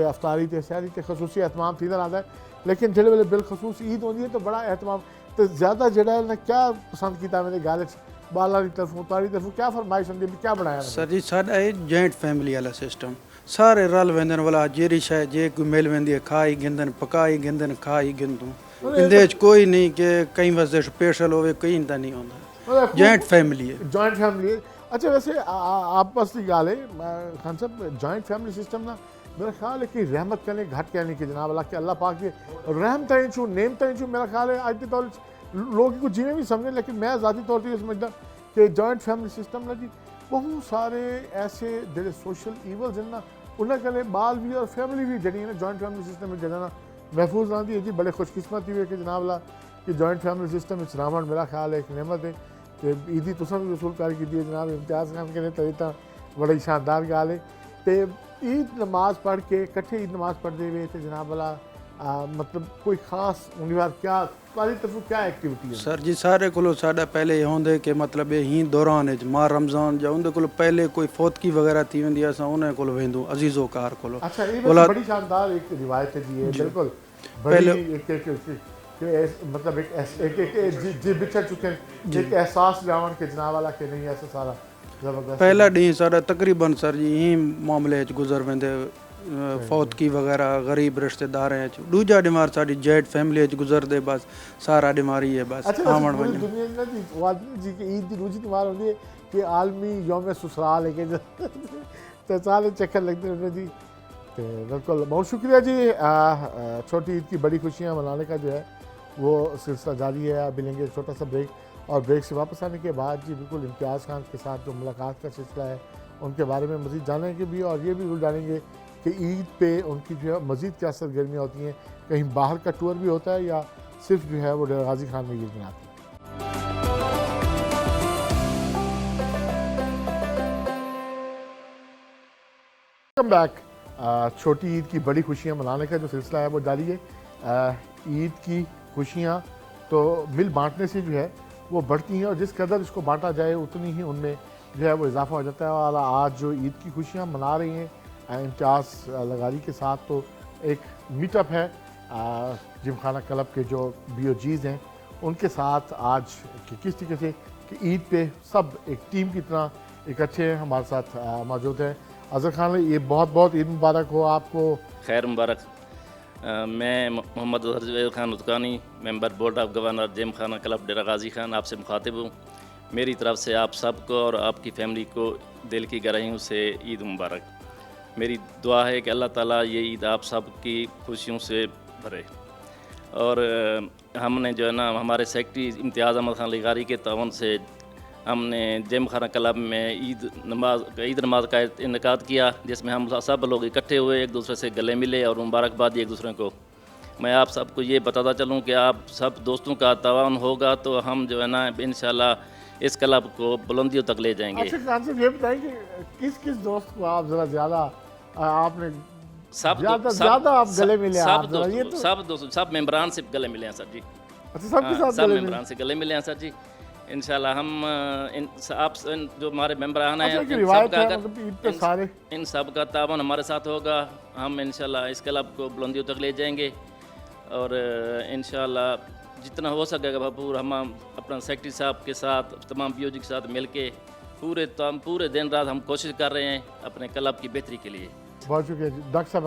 अफ्तारी ते शहरी ते खसूसी एहतमाम थींदा रहंदा है लेकिन जेल्लै वेल्ले बिलखसूस ईद होंदी है तो बड़ा एहतमाम तो ज़्यादा जेह्ड़ा है ना क्या पसंद कीता मेरे घर च बाला दी तरफों तारी तरफों क्या फरमाइश होंदी है क्या बनाया सर जी साडा है जॉइंट फैमिली वाला सिस्टम सारे रल वेंदन वाला जेरी शइ जे कोई मिल वेंदी है खाई गिंदन पकाई गिंदन खाई गिंदू इंदे च कोई नहीं कि कई वास्ते स्पेशल होवे कई इंदा नहीं होंदा जॉइंट फैमिली है जॉइंट फैमिली है अच्छा वैसे आपस की गाल है खान साहब जॉइंट फैमिली सिस्टम ना मेरा ख्याल है कि रहमत करने घट कहने की जनाब अल्लाह के अल्लाह पाक के रहम तय छू नेम तय छू मेरा ख्याल है आज के तौर लोग को जिन्हें भी समझें लेकिन मैं ज़ाती तौर पर ये समझता कि जॉइंट फैमिली सिस्टम ना जी बहुत सारे ऐसे जेह्ड़े सोशल ईवल्स हैं ना उन्हें कन्नै बाल भी और फैमिली भी जड़ी है ना जॉइंट फैमिली सिस्टम में जेह्ड़ा ना महफूज रहती है जी बड़े खुशकिस्मत हुए कि जनाब ला कि जॉइंट फैमिली सिस्टम में रावण मेरा ख्याल है एक नेमत है कि ईदी तुसां भी वसूलकारी की जनाब इम्तियाज़ खान के लिए तो बड़ी शानदार गाल है तो ईद नमाज पढ़ के कट्ठे ईद नमाज पढ़ते हुए तो जनाब वाला मतलब कोई खास उम्मीदवार क्या तुम्हारी तरफ क्या एक्टिविटी है सर जी सारे को साडा पहले ये होंदे कि मतलब ये ही दौरान है माह रमज़ान जा उनके को पहले कोई फौतगी वगैरह थी वेंदी असां उन को वेंदू अजीज़ो कार को अच्छा ये बड़ी शानदार एक रिवायत है जी ये बिल्कुल बड़ी मतलब एक जी बिछड़ चुके हैं एक एहसास जावन के जनाब वाला के नहीं ऐसा सारा जबरदस्त पहला डी सारा तकरीबन सर जी यही मामले गुजर वेंदे फौतगी वगैरह गरीब रिश्तेदार हैं दूजा डिमार साड़ी जॉइंट फैमिली गुजरदे बस सारा डिमारी है बस अच्छा आमण पूरी वञण दुनिया में जी वादनी जी की ईद की दूसरी त्योहार होती है कि आलमी यौम ससुराल है कि तो सारे चक्कर लगते रहते जी तो बिल्कुल बहुत शुक्रिया जी छोटी ईद की बड़ी खुशियाँ मनाने का जो है वो सिलसिला जारी है अभी लेंगे एक छोटा सा ब्रेक और ब्रेक से वापस आने के बाद जी बिल्कुल इम्तियाज़ खान के साथ जो मुलाकात का सिलसिला है उनके बारे में मज़ीद जानेंगे भी और ये भी जरूर जानेंगे कि ईद पे उनकी जो है मज़ीद क्या सरगर्मियाँ होती हैं कहीं बाहर का टूर भी होता है या सिर्फ जो है वो डेरा गाजी खान में ईद मनाती है वेलकम बैक छोटी ईद की बड़ी खुशियाँ मनाने का जो सिलसिला है वो जारी है ईद की खुशियाँ तो मिल बांटने से जो है वो बढ़ती हैं और जिस कदर इसको बांटा जाए उतनी ही उनमें जो है वो इजाफा हो जाता है और आज जो ईद की खुशियाँ मना रही हैं इम्तियाज़ लगारी के साथ तो एक मीटअप है जिमखाना क्लब के जो BOGs हैं उनके साथ आज कि किस तरीके से कि ईद पे सब एक टीम की तरह इकट्ठे हमारे साथ मौजूद हैं अज़हर खान ये बहुत बहुत ईद मुबारक हो आपको खैर मुबारक मैं Mohammad Azhar Zubair Khan Utkani member board of governor Gymkhana club Dera Ghazi Khan आपसे मुखातिब हूँ मेरी तरफ से आप सबको और आपकी फैमिली को दिल की गहराइयों से ईद मुबारक मेरी दुआ है कि अल्लाह ताला ये ईद आप सब की खुशियों से भरे और हमने जो है ना हमारे सेक्रेटरी इम्तियाज़ अहमद खान लगारी के तावन से हमने जिमखाना क्लब में ईद नमाज का इनकाद किया जिसमें हम सब लोग इकट्ठे हुए एक दूसरे से गले मिले और मुबारकबाद दी एक दूसरे को मैं आप सबको ये बताता चलूँ कि आप सब दोस्तों का तावन होगा तो हम जो है ना इंशाल्लाह इस क्लब को बुलंदियों तक ले जाएंगे। अच्छा खान साहब ये बताएं कि किस किस दोस्त को आप ज़रा ज़्यादा आपने ज़्यादा आप गले मिले सब मेंबरान से गले मिले हैं सर जी। अच्छा सबके साथ सब मेंबरान से गले मिले हैं सर जी इंशाल्लाह हम आप जो हमारे मेंबरान हैं इन सब का तावन हमारे साथ होगा हम इंशाल्लाह इस क्लब को बुलंदियों तक ले जाएंगे और इंशाल्लाह जितना हो सकेगा भरपूर हम अपना सेक्रेटरी साहब के साथ तमाम BOG के साथ मिल के पूरे दिन रात हम कोशिश कर रहे हैं अपने क्लब की बेहतरी के लिए। बहुत शुक्रिया जी डॉक्टर साहब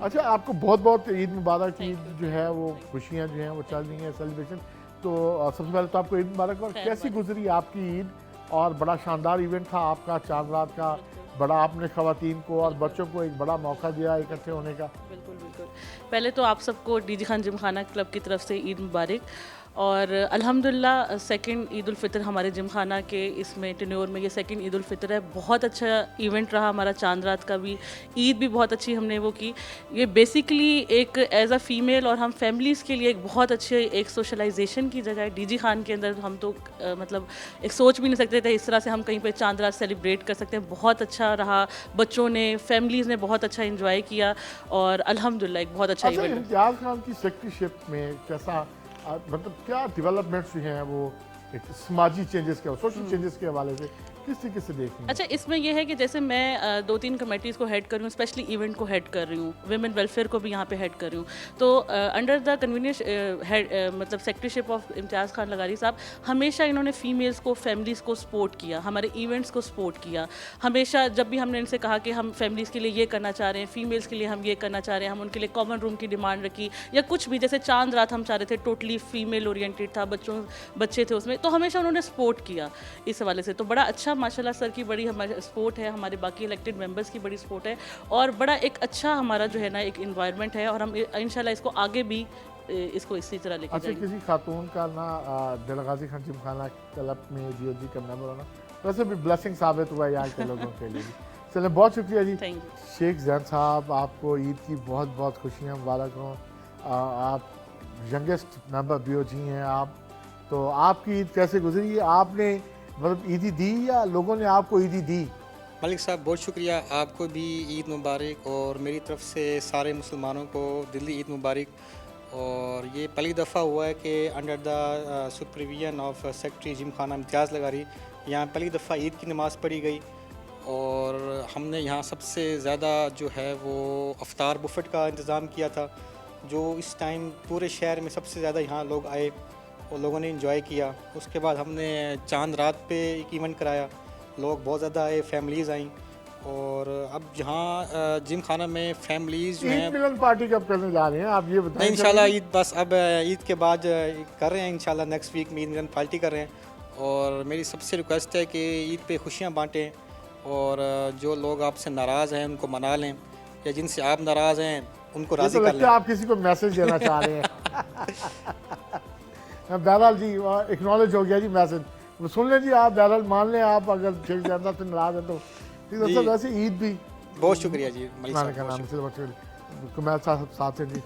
अच्छा आपको बहुत बहुत ईद मुबारक। ईद जो है वो खुशियाँ जो हैं वो चल रही हैं सेलिब्रेशन तो सबसे पहले तो आपको ईद मुबारक और कैसी गुजरी आपकी ईद और बड़ा शानदार इवेंट था आपका 4 रात का बड़ा आपने ख़वातीन को और बच्चों को एक बड़ा मौका दिया इकट्ठे होने का। बिल्कुल बिल्कुल पहले तो आप सबको DG खान जिमखाना क्लब की तरफ से ईद मुबारक और अल्हम्दुलिल्लाह सेकंड ईद उल फितर हमारे जिमखाना के इसमें टेन्योर में ये सेकंड ईद उल फितर है। बहुत अच्छा इवेंट रहा हमारा, चांद रात का भी, ईद भी बहुत अच्छी हमने वो की। ये बेसिकली एक एज अ फीमेल और हम फैमिलीज़ के लिए एक बहुत अच्छे एक सोशलाइजेशन की जगह है। डीजी खान के अंदर हम तो मतलब एक सोच भी नहीं सकते थे इस तरह से हम कहीं पे चांद रात सेलिब्रेट कर सकते हैं। बहुत अच्छा रहा, बच्चों ने, फैमिलीज़ ने बहुत अच्छा एंजॉय किया और अल्हम्दुलिल्लाह एक बहुत अच्छा अच्छा, इवेंट। इम्तियाज़ खान की सेक्रेटरीशिप में कैसा मतलब क्या डेवलपमेंट्स जो हैं वो एक समाजी चेंजेस के, सोशल चेंजेस के हवाले से किस तरीके से देखेंगे? अच्छा, इसमें यह है कि जैसे मैं 2-3 कमेटीज़ को हेड कर रही हूँ, स्पेशली इवेंट को हेड कर रही हूँ, विमेन वेलफेयर को भी यहाँ पे हेड कर रही हूँ। तो अंडर द कन्वीनियंस हेड मतलब सेक्रेटरीशिप ऑफ इम्तियाज़ खान लगारी साहब, हमेशा इन्होंने फीमेल्स को, फैमिलीज़ को सपोर्ट किया, हमारे इवेंट्स को सपोर्ट किया। हमेशा जब भी हमने इनसे कहा कि हम फैमिलीज़ के लिए ये करना चाह रहे हैं, फीमेल्स के लिए हम ये करना चाह रहे हैं, हम उनके लिए कॉमन रूम की डिमांड रखी या कुछ भी, जैसे चांद रात हम चाह रहे थे टोटली फीमेल ओरिएंटेड था, बच्चे थे उसमें, तो हमेशा उन्होंने सपोर्ट किया इस हवाले से। तो बड़ा अच्छा माशाल्लाह सर की बड़ी हमारे सपोर्ट है, हमारे बाकी इलेक्टेड मेंबर्स की बड़ी सपोर्ट है और बड़ा एक अच्छा हमारा जो है ना एक इन्वायरमेंट है और हम इंशाल्लाह इसको आगे भी इसको इसी तरह लेके अच्छा, जाएंगे। किसी खातून का ना दिल गाजी खान जिमखाना क्लब में जीओजी का मेंबर होना वैसे भी ब्लेसिंग साबित हुआ है यहाँ के लोगों के लिए। चलिए, बहुत शुक्रिया जी। Thank you. शेख जैन साहब, आपको ईद की बहुत बहुत खुशियाँ मुबारक हों। आप यंगेस्ट मेंबर बीओजी हैं आप, तो आपकी ईद कैसे गुजरी? आपने मतलब ईदी दी या लोगों ने आपको ईदी दी? मलिक साहब बहुत शुक्रिया, आपको भी ईद मुबारक और मेरी तरफ से सारे मुसलमानों को दिली ईद मुबारक। और ये पहली दफ़ा हुआ है कि under the supervision of secretary Gymkhana Imtiaz Lagari यहाँ पहली दफ़ा ईद की नमाज़ पढ़ी गई और हमने यहाँ सबसे ज़्यादा जो है वो अफ्तार बुफेट का इंतज़ाम किया था, जो इस टाइम पूरे शहर में सबसे ज़्यादा यहाँ लोग आए और लोगों ने इंजॉय किया। उसके बाद हमने चांद रात पे एक इवेंट कराया, लोग बहुत ज़्यादा आए, फैमिलीज़ आई और अब जहाँ जिम खाना में फैमिलीज़ जो ईद हैं मिलन पार्टी कब करने जा रहे हैं आप, ये बताएं? नहीं, इंशाल्लाह ईद बस अब ईद के बाद कर रहे हैं, इंशाल्लाह नेक्स्ट वीक में ईद मिलन पार्टी कर रहे हैं। और मेरी सबसे रिक्वेस्ट है कि ईद पे खुशियाँ बांटें और जो लोग आपसे नाराज़ हैं उनको मना लें या जिनसे आप नाराज़ हैं उनको ये राज़ी तो कर लगता है लें। आप किसी को मैसेज देना चाह रहे हैं। बहरहाल जी, एक्नॉलेज हो गया जी मैसेज, सुन लें जी आप, बहरहाल मान लें आप, अगर शेख जैन साहब से नाराज़ है तो ठीक है। जी। सर वैसे ईद भी बहुत शुक्रिया जी मलिक नाने साहब, का बहुत नाम शुक्रिया। से कुमैल साहब साथ हैं जी।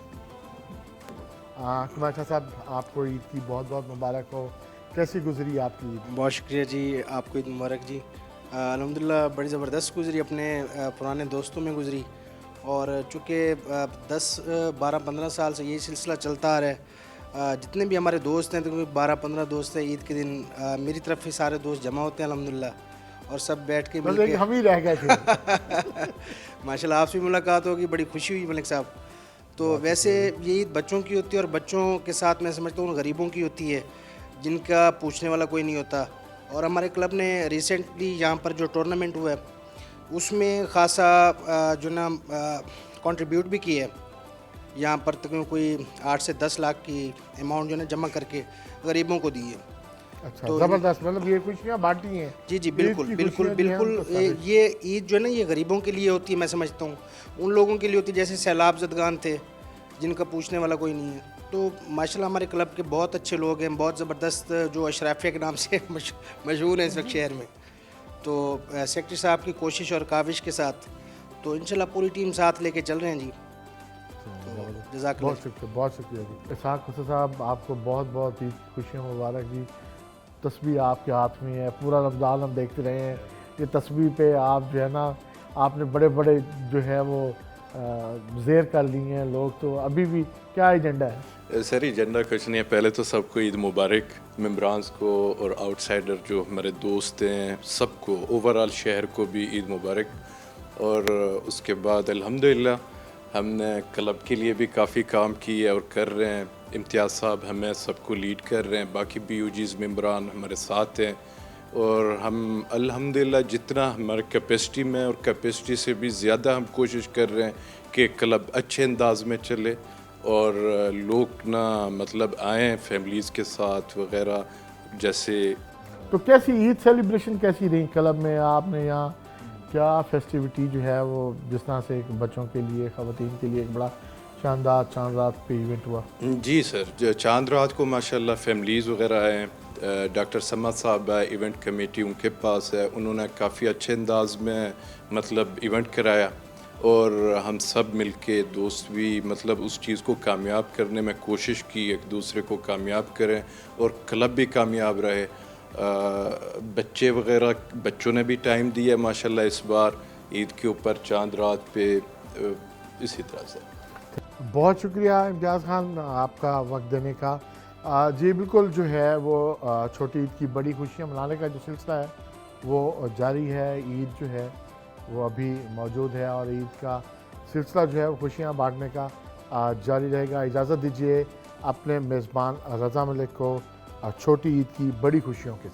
कुमैल साहब, आपको ईद की बहुत बहुत मुबारक हो। कैसी गुजरी आपकी ईद? बहुत शुक्रिया जी, आपको ईद मुबारक जी। अल्हम्दुलिल्लाह बड़ी ज़बरदस्त गुजरी, अपने पुराने दोस्तों में गुजरी और चूँकि 10-12-15 साल से ये सिलसिला चलता आ रहा है, जितने भी हमारे दोस्त हैं तकरीबन 12-15 दोस्त हैं, ईद के दिन मेरी तरफ ही सारे दोस्त जमा होते हैं अल्हम्दुलिल्लाह और सब बैठ के बस एक हम ही रह गए थे। माशाल्लाह आपसे भी मुलाकात होगी, बड़ी खुशी हुई मलिक साहब। तो वैसे ये ईद बच्चों की होती है और बच्चों के साथ मैं समझता हूँ गरीबों की होती है जिनका पूछने वाला कोई नहीं होता। और हमारे क्लब ने रिसेंटली यहाँ पर जो टूर्नामेंट हुआ है उसमें ख़ासा जो ना कंट्रीब्यूट भी किया है, यहाँ पर तकरीबन कोई 8 से 10 लाख की अमाउंट जो है जमा करके गरीबों को दी है। अच्छा, तो ज़बरदस्त, मतलब ये खुशियाँ बांटी हैं। जी जी ईद बिल्कुल की बिल्कुल खुशियाँ जो हैं बिल्कुल, उनको साबित- ये ईद जो है ना ये गरीबों के लिए होती है, मैं समझता हूँ उन लोगों के लिए होती है जैसे सैलाब ज़दगान थे जिनका पूछने वाला कोई नहीं है। तो माशाल्लाह हमारे क्लब के बहुत अच्छे लोग हैं, बहुत ज़बरदस्त, जो अशराफिया के नाम से मशहूर हैं इस वक्त शहर में। तो सेक्रेटरी साहब की कोशिश और काविश के साथ तो इंशाल्लाह पूरी टीम साथ लेके चल रहे हैं जी। तो जज़ाकल्लाह। बहुत शुक्रिया जी। इसहाक हुसैन साहब, आपको बहुत बहुत ईद खुशियाँ मुबारक जी। तस्बीह आपके हाथ में है, पूरा रमज़ान हम देखते रहे हैं, ये तस्बीह पे आप जो है ना, आपने बड़े बड़े जो है वो ज़ेर कर लिए हैं लोग, तो अभी भी क्या एजेंडा है? सर एजेंडा कुछ नहीं है, पहले तो सबको ईद मुबारक, मेम्बरान्स को और आउटसाइडर जो हमारे दोस्त हैं सबको, ओवरऑल शहर को भी ईद मुबारक। और उसके बाद अल्हम्दुलिल्लाह हमने क्लब के लिए भी काफ़ी काम किया और कर रहे हैं। इम्तियाज़ साहब हमें सबको लीड कर रहे हैं, बाकी BUGs मेम्बरान हमारे साथ हैं और हम अल्हम्दुलिल्लाह जितना हमारे कैपेसिटी में और कैपेसिटी से भी ज़्यादा हम कोशिश कर रहे हैं कि क्लब अच्छे अंदाज में चले और लोग ना मतलब आएँ फैमिलीज़ के साथ वगैरह। जैसे तो कैसी ईद सेलिब्रेशन कैसी रही क्लब में? आपने यहाँ क्या फेस्टिविटी जो है वो जिस तरह से एक बच्चों के लिए, ख़वातीन के लिए एक बड़ा शानदार चांद रात पे इवेंट हुआ। जी सर, जो चांद रात को माशाल्लाह फैमिलीज़ वगैरह हैं, डॉक्टर समद साहब है, इवेंट कमेटी उनके पास है, उन्होंने काफ़ी अच्छे अंदाज में मतलब इवेंट कराया और हम सब मिलके दोस्त भी मतलब उस चीज़ को कामयाब करने में कोशिश की, एक दूसरे को कामयाब करें और क्लब भी कामयाब रहे। बच्चे वगैरह, बच्चों ने भी टाइम दिया माशाल्लाह इस बार ईद के ऊपर चांद रात पे, इसी तरह से। बहुत शुक्रिया इम्तियाज़ खान आपका वक्त देने का। जी बिल्कुल जो है वो छोटी ईद की बड़ी खुशियाँ मनाने का जो सिलसिला है वो जारी है। ईद जो है वो अभी मौजूद है और ईद का सिलसिला जो है वो खुशियाँ बांटने का जारी रहेगा। इजाज़त दीजिए अपने मेज़बान रज़ा मलिक को छोटी ईद की बड़ी खुशियों के साथ।